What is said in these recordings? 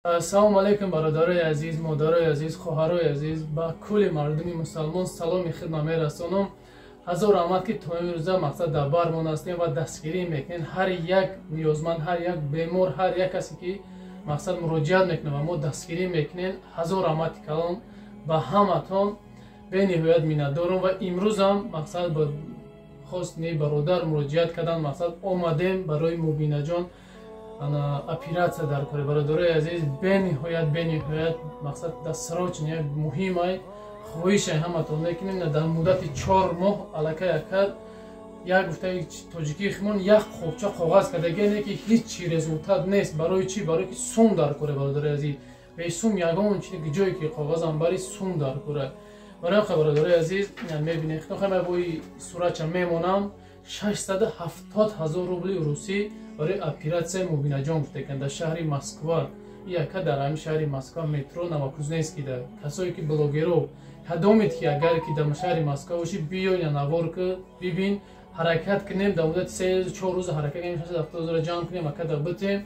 Ассалому алайкум бародарои азиз, модарои азиз, хоҳарои азиз, ба кулли мардуми мусалмон саломи хидмат мерасонам. ҳазор раҳмат ки то имрӯза мақсад дар бармон ҳастем ва дастгирӣ мекунем. ҳар як ниёзманд, ҳар як бемор, ҳар як касе ки мақсад муроҷиат мекунад ва мо дастгирӣ мекунем. ҳазор раҳмати калон ба ҳаматон бениҳоят миннатдорам ва имрӯзам мақсад ба хосни бародар муроҷиат кардан мақсад омадем барои мубинаҷон операция дар кори. бародарои азиз, бениҳоят мақсад дастсарочне муҳимай хоҳишай ҳаматон мекунем дар муддати 4 моҳ аллакай якад як гуфтаи тоҷикӣ химон як хобча коғаз кардагине ки ҳеҷ результат нест. барои чӣ? барои ки сум дар кори. бародарои азиз, бе сум ягон ҷое ки коғазам бари сум дар кори. барои бародарои азиз мебинем хитохай бои суратча мемонам 670,000 рубли русӣ барои операция мубинаҷон гуфтекан дар шаҳри Москва. яка дар ҳамин шаҳри Москва метро Новокузнецкий да касое ки блогеров ҳадомед ки агар ки дар шаҳри Москва бошӣ биёй навор ки бибин ҳаракат кунем дар муддати 3-4 рӯз ҳаракат кунем 670,000 ҷамъ кунем акада битем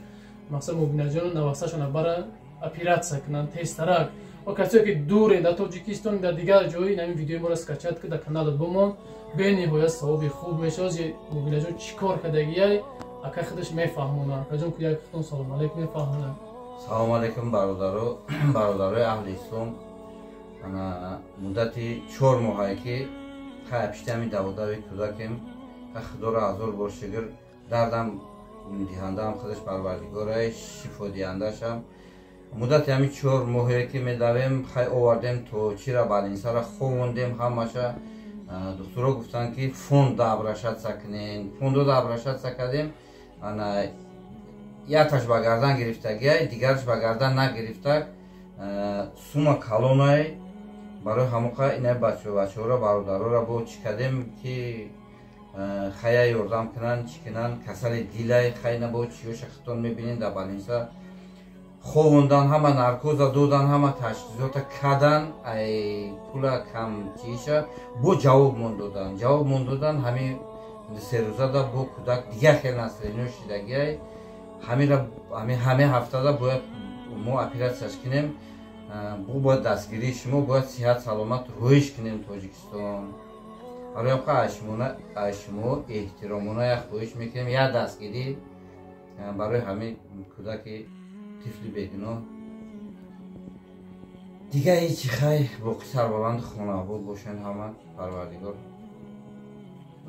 мақсад мубинаҷон навасашона бара операция кунанд тезтарак. ва касое ки дуре дар Тоҷикистон дар дигар ҷои намин видеои моро скачат ки дар канала бумон бениҳоят савоби хуб мешавад. мубинаҷон чӣ кор кардагияй ака худаш мефаҳмонад. акаҷон ки як хутон салом алейкум мефаҳмонад. салому алейкум бародарои аҳли ислом. ана муддати 4 моҳае ки пиштами даводави кӯдакем худора азор бошигир дардам диҳандаам худаш парвардигорай шифо диҳандашам. муддати ҳамин 4 моҳе ки медавем хай овардем то чира балинсара ховондем ҳамаша. духтуро гуфтанд ки фонда обращаться кунем. фондода обращаться кардем. ана якаш ба гардан гирифтагиай, дигараш ба гардан нагирифтаг. сума калонай барои ҳамоқа инай бачаҳоро бародароро бо чӣ кардем ки хая ёрдам кунанд, чӣ кунанд. касали дилай хай набо чиёша хитон мебинем дар балинса ховондан, ҳама наркоза додан, ҳама ташхисота кадан, ай пула кам чиша бо ҷавоб мон додан. ҳамин серӯзада бо кӯдак дигар хел наслино шидагиай ҳамин ҳафтада бояд мо операцияш кунем. бу бояд дастгирии шумо бояд сиҳат саломат рӯиш кунем Тоҷикистон. ҳарояқа аз шумо эҳтиромона як хоҳиш мекунем як дастгирӣ барои ҳамин кӯдаки тифли бегуноҳ. дигар ҳечи хай боқӣ сарбаланду хонобод бошанд ҳама парвардигор.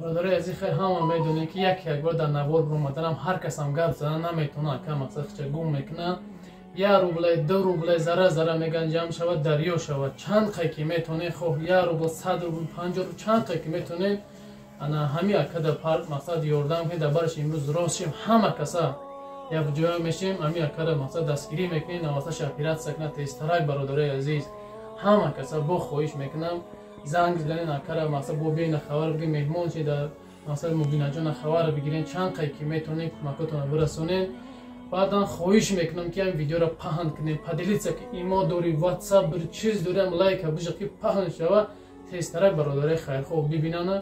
бародарои азиз, хай ҳама медонем ки як бор дар навор омаданам ҳар касам гап зада наметавонад. ка мақсад хича гум мекунад 1 рублай 2 рублай зара меган ҷамъ шавад дарё шавад. чанд қай ки метавонем хоҳ 1 рубл 100 рубл 50 рубл чанд қай ки метавонем ана ҳамин акада мақсад ёрдам ки дар бараш имрӯз рост шим ҳама каса як ҷоя мешем ҳамин акада мақсад дастгирӣ мекунем навасаш операция кунад тезтарак. бародарои азиз, ҳама каса бо хоҳиш мекунам занг занен акара мақсад бо бена хабар бигирем меҳмон чи дар мақсад мубинаҷона хабар бигирем чанд қай ки метавонем кӯмакотона бирасонем. баъдан хоҳиш мекунам ки ҳамин видеоро паҳн кунем. поделиться ки имо дори ватсап бир чиз дорем лайка бижа ки паҳн шава тезтарак бародари хайрхоҳ бибинана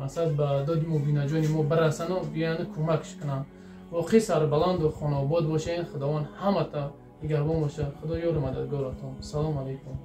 мақсад ба доди мубинаҷони мо бирасану биёна кӯмакш кунанд. воқеӣ сарбаланду хонобод бошед. худованд ҳамата нигаҳбон бошад. худо ёру мададгоратон. салому алейкум.